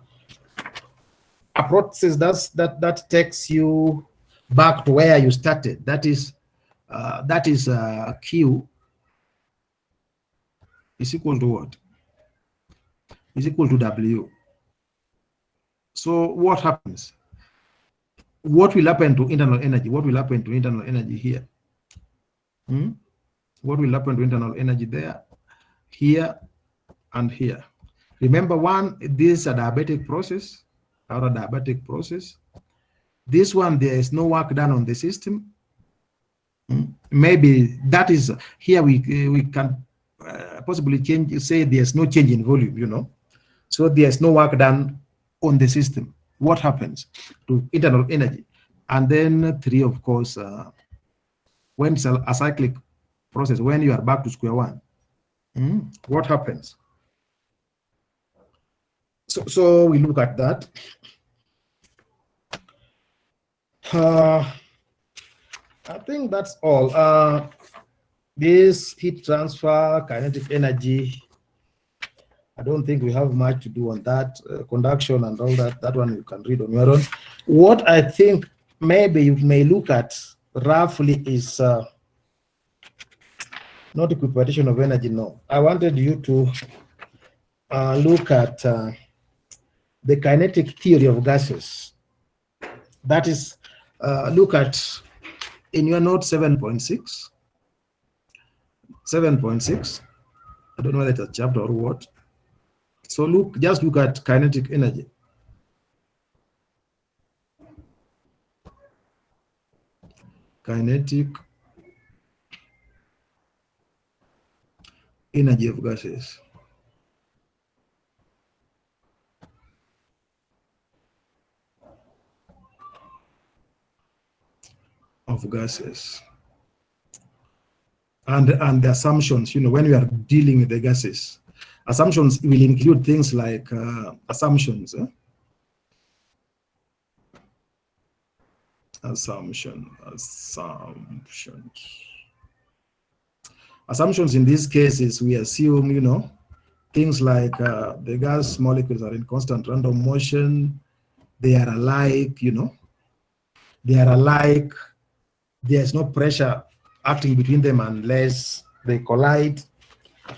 a process that takes you back to where you started. That is Q is equal to what? Is equal to W. So what happens? What will happen to internal energy? What will happen to internal energy here? What will happen to internal energy there, here, and here? Remember, this is a diabatic process, or a diabatic process. This one, there is no work done on the system. Maybe that is, here we can possibly say there's no change in volume, you know. So there's no work done on the system. What happens to internal energy? And then 3, of course, when it's a cyclic process, when you are back to square one, what happens? So we look at that. I think that's all. This heat transfer, kinetic energy, I don't think we have much to do on that. Conduction and all that, that one you can read on your own. What I think maybe you may look at roughly is not equipartition of energy, no. I wanted you to look at the kinetic theory of gases. That is, look at in your note 7.6. 7.6. I don't know whether it's a chapter or what. So just look at kinetic energy. Kinetic energy of gases. and the assumptions, when we are dealing with the gases. Assumptions will include things like assumptions. Assumptions in these cases, we assume, things like the gas molecules are in constant random motion, they are alike, they are alike, there's no pressure acting between them unless they collide.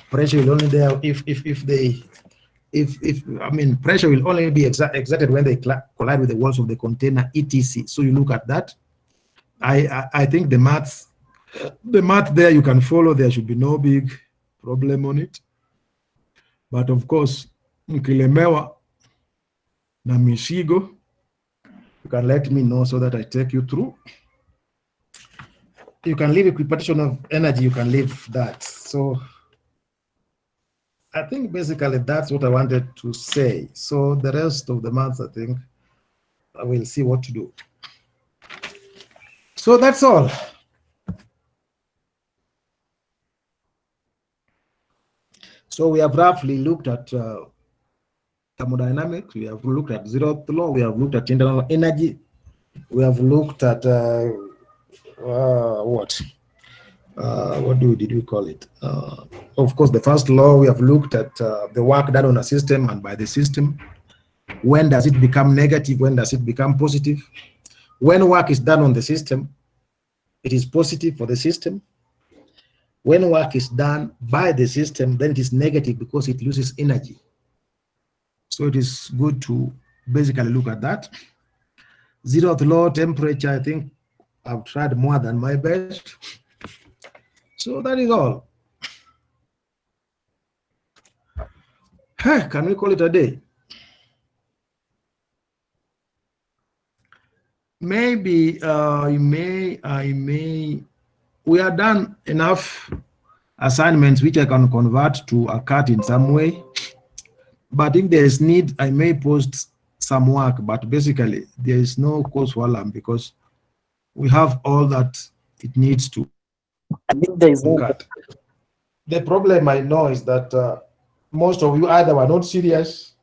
Pressure will only there if pressure will only be exerted when they collide with the walls of the container, etc. So you look at that. I think the math there you can follow. There should be no big problem on it. But of course, mkilemewa na misigo, you can let me know so that I take you through. You can leave equipartition of energy, you can leave that. So I think basically that's what I wanted to say. So the rest of the maths, I think I will see what to do. So that's all. So we have roughly looked at thermodynamics, we have looked at zeroth law, we have looked at internal energy, we have looked at what did we call it? Of course, the first law, we have looked at the work done on a system and by the system. When does it become negative? When does it become positive? When work is done on the system, it is positive for the system. When work is done by the system, then it is negative because it loses energy. So it is good to basically look at that. Zeroth law, temperature, I think I've tried more than my best. So that is all. Hey, can we call it a day? Maybe I may. We are done enough assignments which I can convert to a cut in some way. But if there is need, I may post some work. But basically, there is no cause for alarm because we have all that it needs to. I think there is no cut. The problem I know is that most of you either were not serious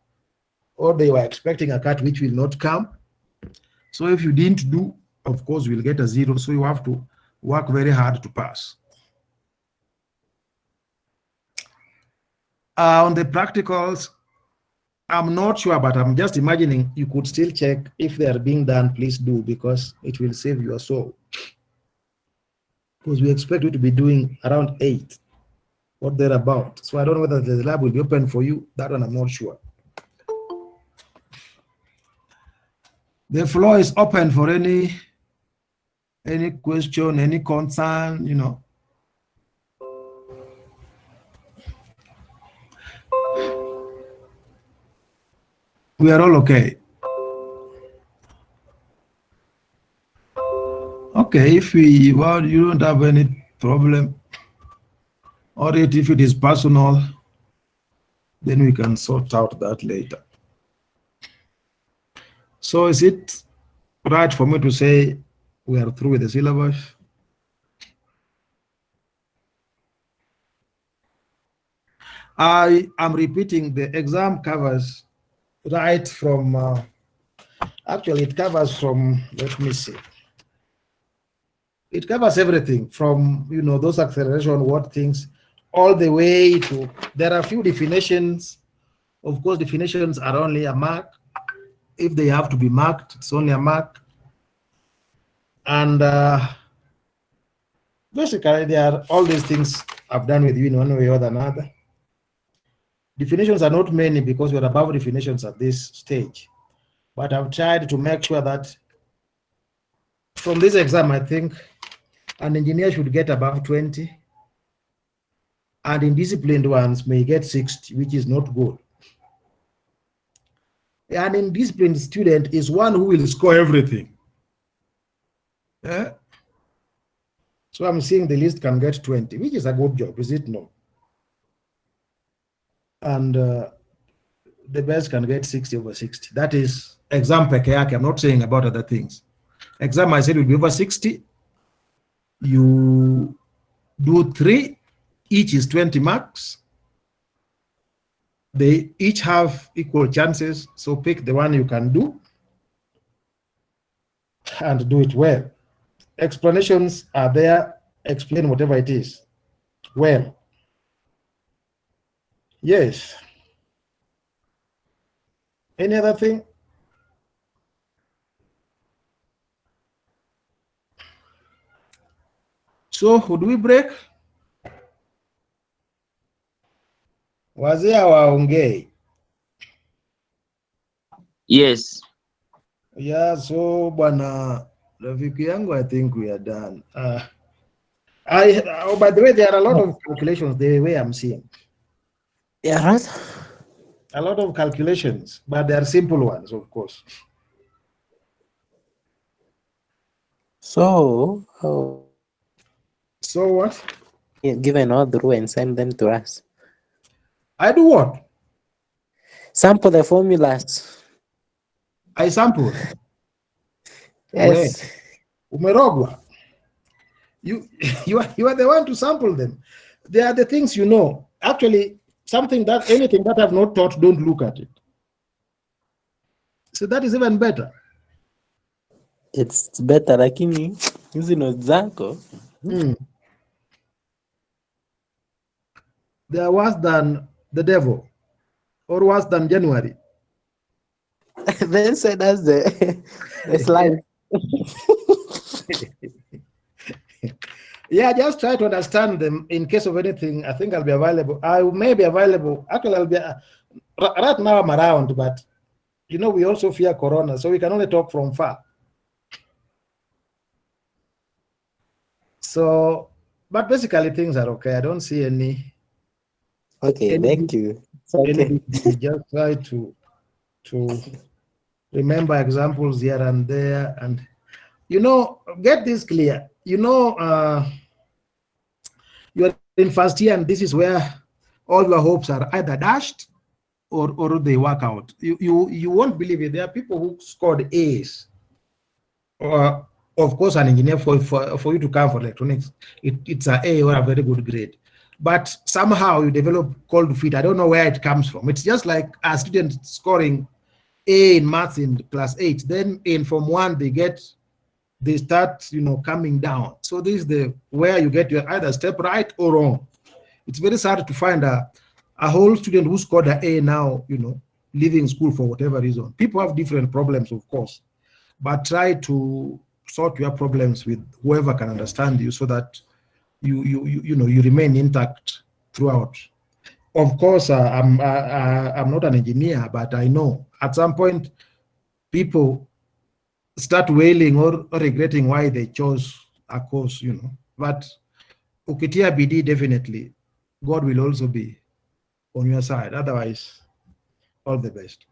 or they were expecting a cut which will not come. So if you didn't do, of course, you will get a 0. So you have to work very hard to pass. On the practicals, I'm not sure, but I'm just imagining you could still check if they are being done. Please do, because it will save your soul. Because we expect you to be doing around 8, what they're about. So I don't know whether the lab will be open for you. That one I'm not sure. The floor is open for any question, any concern, We are all okay. Okay, if you don't have any problem, or if it is personal, then we can sort out that later. So is it right for me to say we are through with the syllabus? I am repeating, the exam covers right from, actually it covers from, let me see. It covers everything from, those acceleration word things, all the way to, there are a few definitions. Of course, definitions are only a mark. If they have to be marked, it's only a mark. And basically, there are all these things I've done with you in one way or another. Definitions are not many because we're above definitions at this stage. But I've tried to make sure that from this exam, I think an engineer should get above 20. And indisciplined ones may get 60, which is not good. An indisciplined student is one who will score everything. Yeah? So I'm seeing the list can get 20, which is a good job, is it not? And the best can get 60 over 60. That is exam peke yake. I'm not saying about other things. Exam, I said, will be over 60. You Do 3, each is 20 marks. They each have equal chances, so pick the one you can do and do it well. Explanations are there, explain whatever it is. Well, yes. Any other thing? So, would we break? Wazee hawaongei. Yes. Yeah, so bwana rafiki yangu, I think we are done. By the way, there are a lot of calculations the way I'm seeing. Yeah, right. A lot of calculations, but they are simple ones, of course. So, So what? given all the rules and send them to us. I do what? Sample the formulas. I sample. Yes. Umerogwa. You you are the one to sample them. They are the things you know. Actually, anything that I've not taught, don't look at it. So that is even better. It's better, lakini hizi notes zako. They are worse than the devil, or worse than January. Then send us the slide. Yeah, just try to understand them in case of anything. I think I'll be available. I may be available. Actually, I'll be right now. I'm around, but you know, we also fear Corona, so we can only talk from far. So, but basically things are okay. I don't see any. Okay, thank you. It's okay. We just try to remember examples here and there, and you know, get this clear. You know, you're in first year, and this is where all your hopes are either dashed or they work out. You won't believe it. There are people who scored A's. Of course, an engineer for you to come for electronics, it's an A or a very good grade. But somehow you develop cold feet. I don't know where it comes from. It's just like a student scoring A in maths in +8. Then in Form 1, they start, you know, coming down. So this is where you get your either step right or wrong. It's very sad to find a whole student who scored an A now, you know, leaving school for whatever reason. People have different problems, of course, but try to sort your problems with whoever can understand you so that you know you remain intact throughout. Of course, I'm not an engineer, but I know at some point people start wailing or regretting why they chose a course, you know. But ukitia bidii, definitely God will also be on your side. Otherwise, all the best.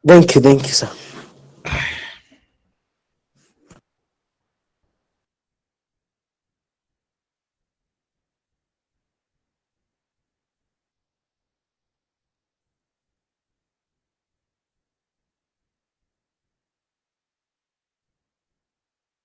Thank you, sir.